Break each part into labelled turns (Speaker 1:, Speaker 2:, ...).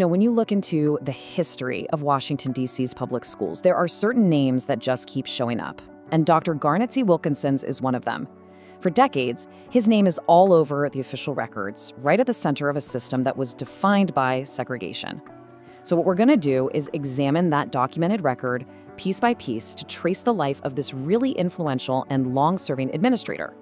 Speaker 1: When you look into the history of Washington, D.C.'s public schools, there are certain names that just keep showing up. And Dr. Garnet C. Wilkinson's is one of them. For decades, his name is all over the official records, right at the center of a system that was defined by segregation. So what we're going to do is examine that documented record piece by piece to trace the life of this really influential and long-serving administrator.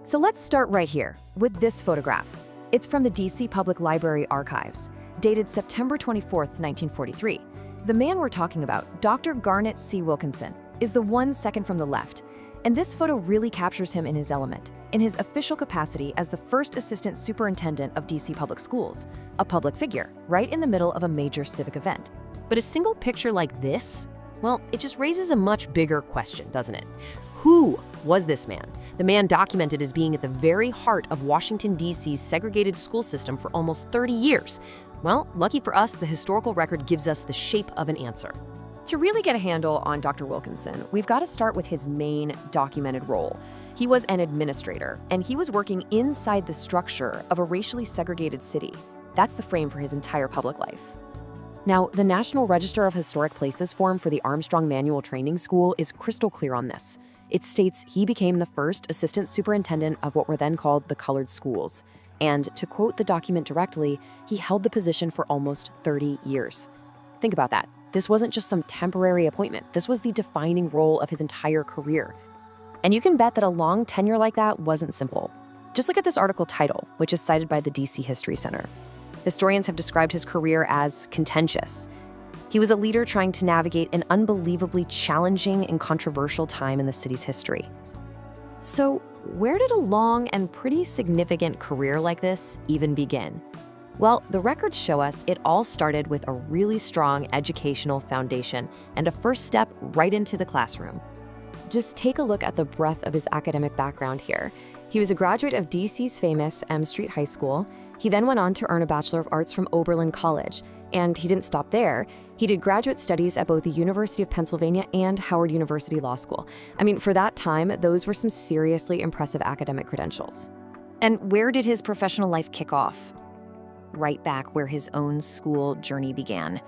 Speaker 2: So let's start right here with this photograph. It's from the D.C. Public Library archives, dated September 24, 1943. The man we're talking about, Dr. Garnet C. Wilkinson, is the one second from the left. And this photo really captures him in his element, in his official capacity as the First Assistant Superintendent of D.C. Public Schools, a public figure, right in the middle of a major civic event.
Speaker 3: But a single picture like this? Well, it just raises a much bigger question, doesn't it? Who was this man? The man documented as being at the very heart of Washington, D.C.'s segregated school system for almost 30 years. Well, lucky for us, the historical record gives us the shape of an answer.
Speaker 2: To really get a handle on Dr. Wilkinson, we've got to start with his main documented role. He was an administrator, and he was working inside the structure of a racially segregated city. That's the frame for his entire public life. Now, the National Register of Historic Places form for the Armstrong Manual Training School is crystal clear on this. It states he became the first assistant superintendent of what were then called the colored schools. And to quote the document directly, he held the position for almost 30 years. Think about that. This wasn't just some temporary appointment. This was the defining role of his entire career. And you can bet that a long tenure like that wasn't simple. Just look at this article title, which is cited by the DC History Center. Historians have described his career as contentious. He was a leader trying to navigate an unbelievably challenging and controversial time in the city's history. So, where did a long and pretty significant career like this even begin? Well, the records show us it all started with a really strong educational foundation and a first step right into the classroom. Just take a look at the breadth of his academic background here. He was a graduate of DC's famous M Street High School. He then went on to earn a Bachelor of Arts from Oberlin College. And he didn't stop there. He did graduate studies at both the University of Pennsylvania and Howard University Law School. I mean, for that time, those were some seriously impressive academic credentials.
Speaker 1: And where did his professional life kick off? Right back where his own school journey began.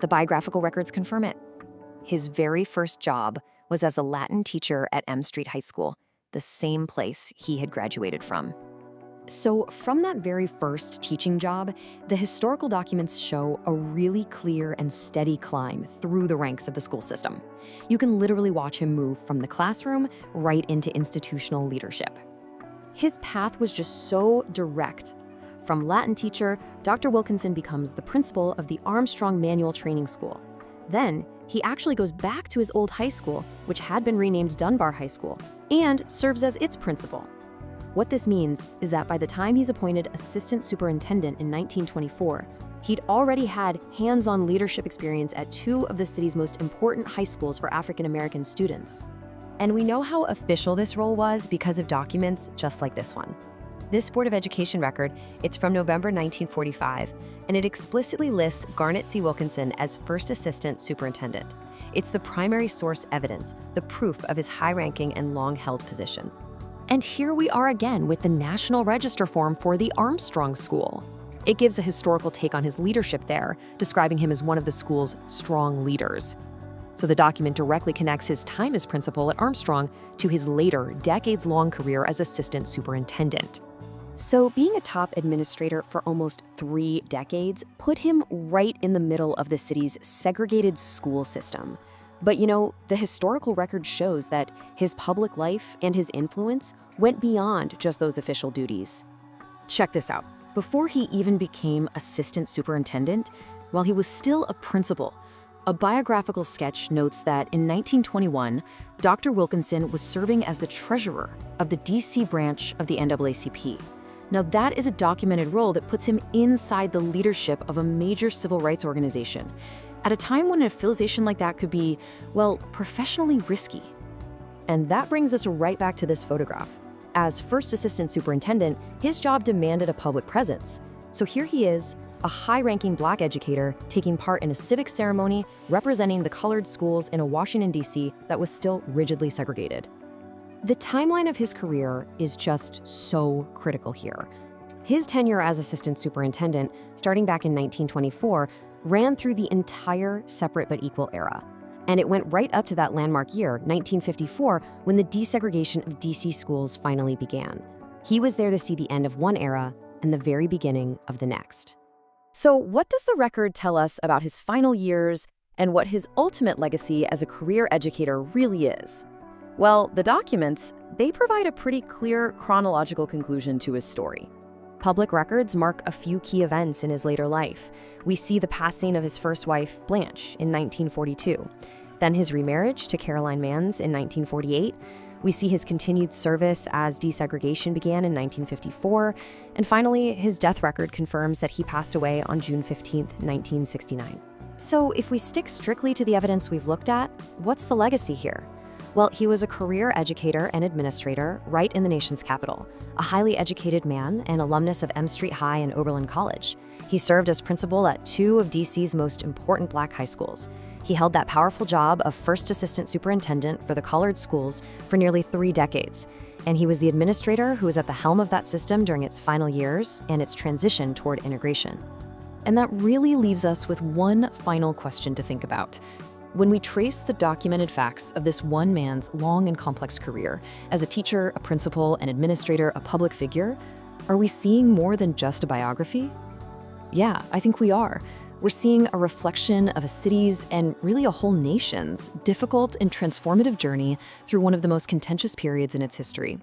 Speaker 1: The biographical records confirm it. His very first job was as a Latin teacher at M Street High School, the same place he had graduated from. So from that very first teaching job, the historical documents show a really clear and steady climb through the ranks of the school system. You can literally watch him move from the classroom right into institutional leadership. His path was just so direct. From Latin teacher, Dr. Wilkinson becomes the principal of the Armstrong Manual Training School. Then, he actually goes back to his old high school, which had been renamed Dunbar High School, and serves as its principal. What this means is that by the time he's appointed assistant superintendent in 1924, he'd already had hands-on leadership experience at two of the city's most important high schools for African-American students. And we know how official this role was because of documents just like this one. This Board of Education record, it's from November 1945, and it explicitly lists Garnet C. Wilkinson as First Assistant Superintendent. It's the primary source evidence, the proof of his high-ranking and long-held position. And here we are again with the National Register form for the Armstrong School. It gives a historical take on his leadership there, describing him as one of the school's strong leaders. So the document directly connects his time as principal at Armstrong to his later, decades-long career as assistant superintendent. So being a top administrator for almost 3 decades put him right in the middle of the city's segregated school system. But the historical record shows that his public life and his influence went beyond just those official duties. Check this out. Before he even became assistant superintendent, while he was still a principal, a biographical sketch notes that in 1921, Dr. Wilkinson was serving as the treasurer of the D.C. branch of the NAACP. Now that is a documented role that puts him inside the leadership of a major civil rights organization, at a time when an affiliation like that could be, well, professionally risky. And that brings us right back to this photograph. As First Assistant Superintendent, his job demanded a public presence. So here he is, a high-ranking Black educator taking part in a civic ceremony representing the colored schools in a Washington, D.C. that was still rigidly segregated. The timeline of his career is just so critical here.
Speaker 3: His tenure as assistant superintendent, starting back in 1924, ran through the entire separate but equal era. And it went right up to that landmark year, 1954, when the desegregation of D.C. schools finally began. He was there to see the end of one era and the very beginning of the next.
Speaker 2: So what does the record tell us about his final years and what his ultimate legacy as a career educator really is? Well, the documents, they provide a pretty clear chronological conclusion to his story.
Speaker 3: Public records mark a few key events in his later life. We see the passing of his first wife, Blanche, in 1942. Then his remarriage to Caroline Mans in 1948. We see his continued service as desegregation began in 1954. And finally, his death record confirms that he passed away on June 15, 1969. So if we stick strictly to the evidence we've looked at, what's the legacy here? Well, he was a career educator and administrator right in the nation's capital, a highly educated man and alumnus of M Street High and Oberlin College. He served as principal at two of D.C.'s most important black high schools. He held that powerful job of First Assistant Superintendent for the colored schools for nearly 3 decades. And he was the administrator who was at the helm of that system during its final years and its transition toward integration.
Speaker 2: And that really leaves us with one final question to think about. When we trace the documented facts of this one man's long and complex career as a teacher, a principal, an administrator, a public figure, are we seeing more than just a biography? Yeah, I think we are. We're seeing a reflection of a city's and really a whole nation's difficult and transformative journey through one of the most contentious periods in its history.